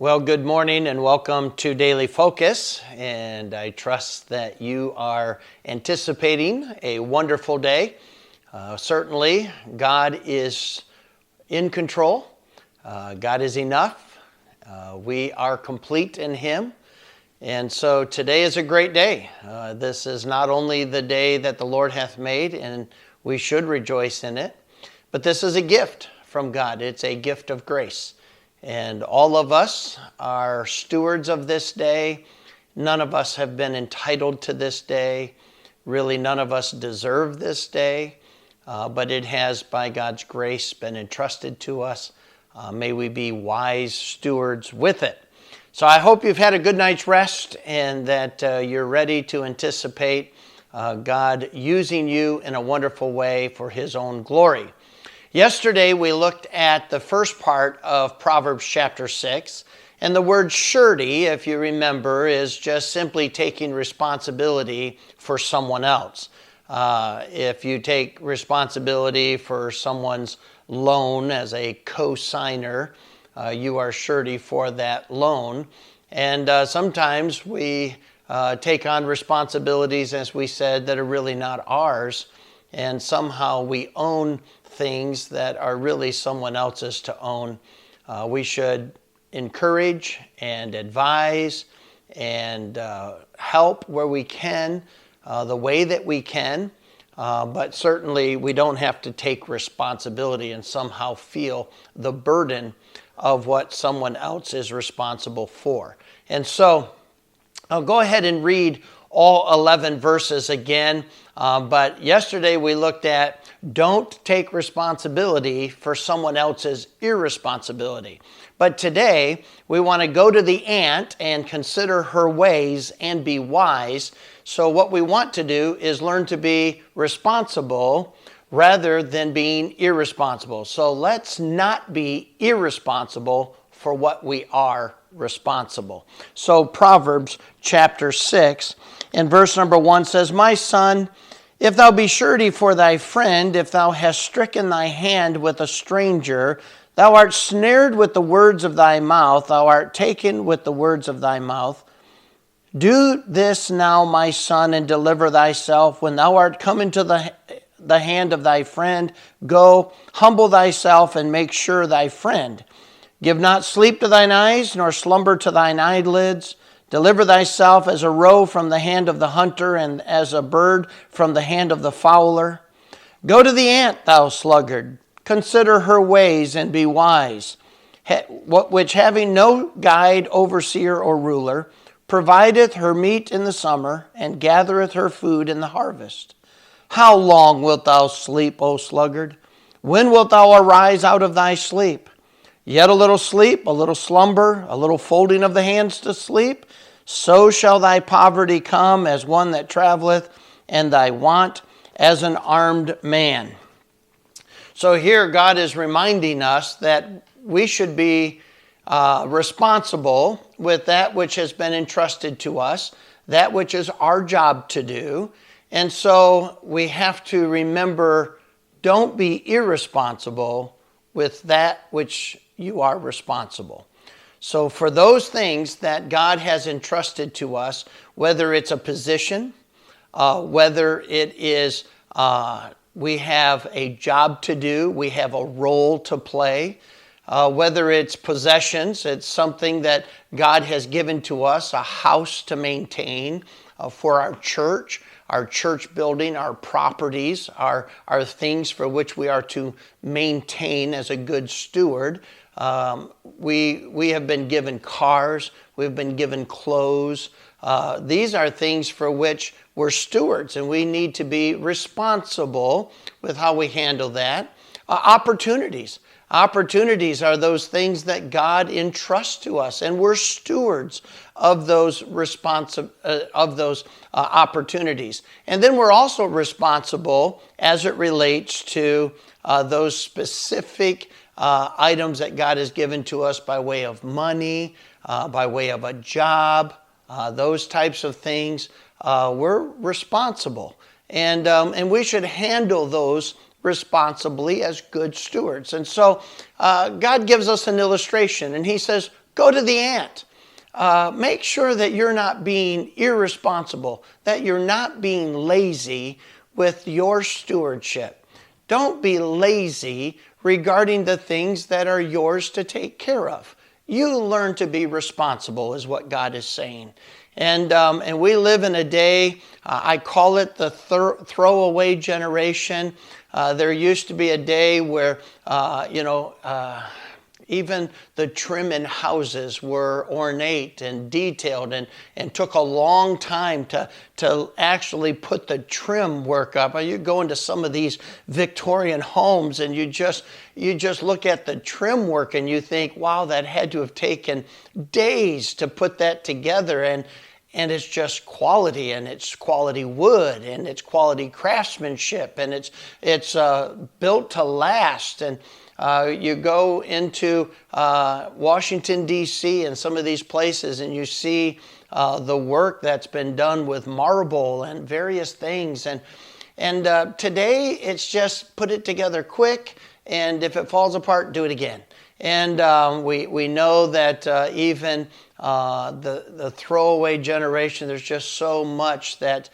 Well, good morning and welcome to Daily Focus, and I trust that you are anticipating a wonderful day. Certainly, God is in control. God is enough. We are complete in Him, and so today is a great day. This is not only the day that the Lord hath made, and we should rejoice in it, but this is a gift from God. It's a gift of grace. And all of us are stewards of this day. None of us have been entitled to this day. Really, none of us deserve this day. But it has, by God's grace, been entrusted to us. May we be wise stewards with it. So I hope you've had a good night's rest and that you're ready to anticipate God using you in a wonderful way for His own glory. Yesterday, we looked at the first part of Proverbs chapter 6, and the word surety, if you remember, is just simply taking responsibility for someone else. If you take responsibility for someone's loan as a co-signer, you are surety for that loan. And sometimes we take on responsibilities, as we said, that are really not ours, and somehow we own things that are really someone else's to own. We should encourage and advise and help where we can, the way that we can, but certainly we don't have to take responsibility and somehow feel the burden of what someone else is responsible for. And so I'll go ahead and read all 11 verses again, but yesterday we looked at don't take responsibility for someone else's irresponsibility. But today we want to go to the ant and consider her ways and be wise. So what we want to do is learn to be responsible rather than being irresponsible. So let's not be irresponsible for what we are responsible. So Proverbs chapter 6 and verse number 1 says, "My son, if thou be surety for thy friend, if thou hast stricken thy hand with a stranger, thou art snared with the words of thy mouth, thou art taken with the words of thy mouth. Do this now, my son, and deliver thyself. When thou art come into the hand of thy friend, go, humble thyself, and make sure thy friend. Give not sleep to thine eyes, nor slumber to thine eyelids. Deliver thyself as a roe from the hand of the hunter, and as a bird from the hand of the fowler. Go to the ant, thou sluggard. Consider her ways, and be wise. Which having no guide, overseer, or ruler, provideth her meat in the summer, and gathereth her food in the harvest. How long wilt thou sleep, O sluggard? When wilt thou arise out of thy sleep? Yet a little sleep, a little slumber, a little folding of the hands to sleep, so shall thy poverty come as one that traveleth, and thy want as an armed man." So here God is reminding us that we should be responsible with that which has been entrusted to us, that which is our job to do. And so we have to remember, don't be irresponsible with that which you are responsible. So for those things that God has entrusted to us, whether it's a position, whether it is we have a job to do, we have a role to play, whether it's possessions, it's something that God has given to us, a house to maintain for our church building, our properties, our things for which we are to maintain as a good steward. We have been given cars, we've been given clothes. These are things for which we're stewards, and we need to be responsible with how we handle that. Opportunities. Opportunities are those things that God entrusts to us, and we're stewards of those opportunities. And then we're also responsible as it relates to those specific items that God has given to us by way of money, by way of a job, those types of things. We're responsible, and we should handle those responsibly as good stewards. And so God gives us an illustration, and He says, Go to the ant. Make sure that you're not being irresponsible, that you're not being lazy with your stewardship. Don't be lazy regarding the things that are yours to take care of. You learn to be responsible is what God is saying. And we live in a day, I call it the throwaway generation. There used to be a day where, even the trim in houses were ornate and detailed and took a long time to actually put the trim work up. You go into some of these Victorian homes and you just look at the trim work and you think, wow, that had to have taken days to put that together. And it's just quality, and it's quality wood, and it's quality craftsmanship, and it's built to last. And you go into Washington, D.C. and some of these places, and you see the work that's been done with marble and various things. And today, it's just put it together quick, and if it falls apart, do it again. And we know that even the throwaway generation, there's just so much that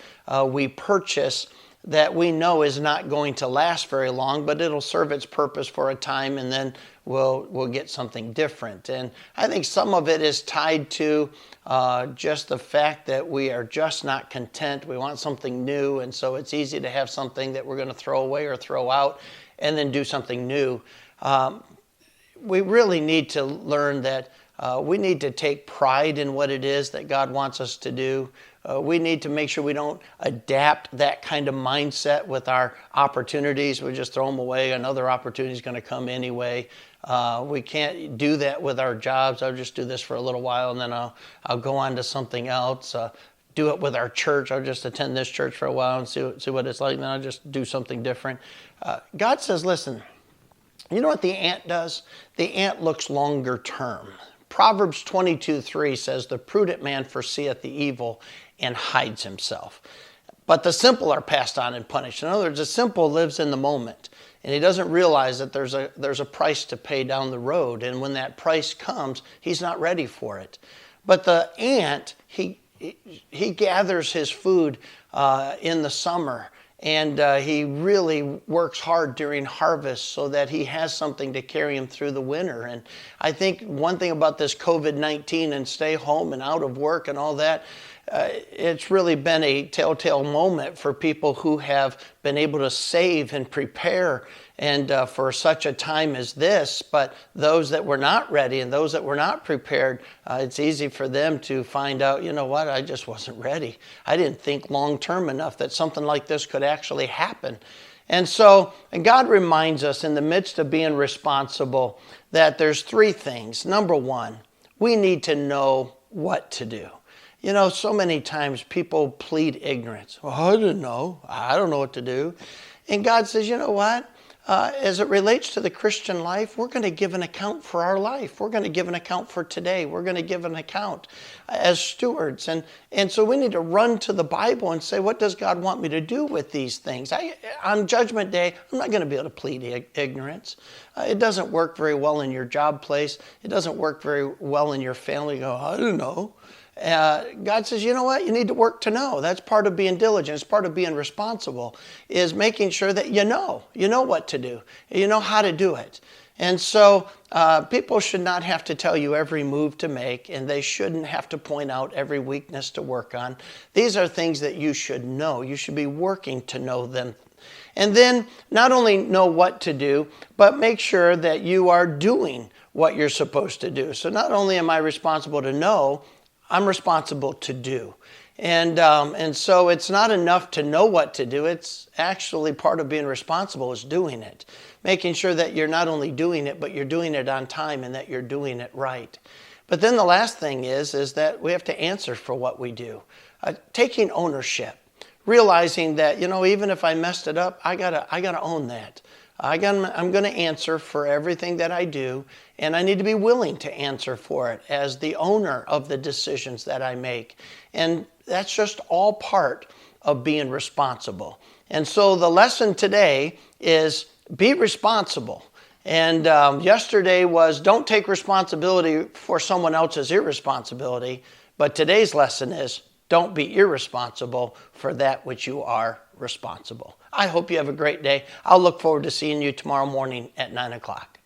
we purchase that we know is not going to last very long, but it'll serve its purpose for a time, and then we'll get something different. And I think some of it is tied to just the fact that we are just not content. We want something new, and so it's easy to have something that we're going to throw away or throw out and then do something new. We really need to learn that we need to take pride in what it is that God wants us to do. We need to make sure we don't adapt that kind of mindset with our opportunities. We just throw them away. Another opportunity is going to come anyway. We can't do that with our jobs. I'll just do this for a little while and then I'll go on to something else. Do it with our church. I'll just attend this church for a while and see what it's like, and then I'll just do something different. God says, listen, you know what the ant does? The ant looks longer term. Proverbs 22:3 says, the prudent man foreseeth the evil and hides himself. But the simple are passed on and punished. In other words, the simple lives in the moment, and he doesn't realize that there's a price to pay down the road. And when that price comes, he's not ready for it. But the ant, he gathers his food in the summer. And he really works hard during harvest so that he has something to carry him through the winter. And I think one thing about this COVID-19 and stay home and out of work and all that, it's really been a telltale moment for people who have been able to save and prepare and for such a time as this. But those that were not ready and those that were not prepared, it's easy for them to find out, you know what, I just wasn't ready. I didn't think long term enough that something like this could actually happen. And God reminds us in the midst of being responsible that there's three things. Number one, we need to know what to do. You know, so many times people plead ignorance. Well, I didn't know. I don't know what to do. And God says, you know what? As it relates to the Christian life, we're going to give an account for our life. We're going to give an account for today. We're going to give an account as stewards. And so we need to run to the Bible and say, what does God want me to do with these things? On Judgment Day, I'm not going to be able to plead ignorance. It doesn't work very well in your job place. It doesn't work very well in your family. You go, I don't know. God says, you know what? You need to work to know. That's part of being diligent. It's part of being responsible, is making sure that you know what to do. You know how to do it. And so people should not have to tell you every move to make, and they shouldn't have to point out every weakness to work on. These are things that you should know. You should be working to know them. And then not only know what to do, but make sure that you are doing what you're supposed to do. So not only am I responsible to know, I'm responsible to do. And so it's not enough to know what to do. It's actually part of being responsible is doing it. Making sure that you're not only doing it, but you're doing it on time and that you're doing it right. But then the last thing is that we have to answer for what we do. Taking ownership. Realizing that, even if I messed it up, I gotta own that. I'm going to answer for everything that I do, and I need to be willing to answer for it as the owner of the decisions that I make. And that's just all part of being responsible. And so the lesson today is be responsible. And yesterday was don't take responsibility for someone else's irresponsibility. But today's lesson is don't be irresponsible for that which you are responsible. I hope you have a great day. I'll look forward to seeing you tomorrow morning at 9 o'clock.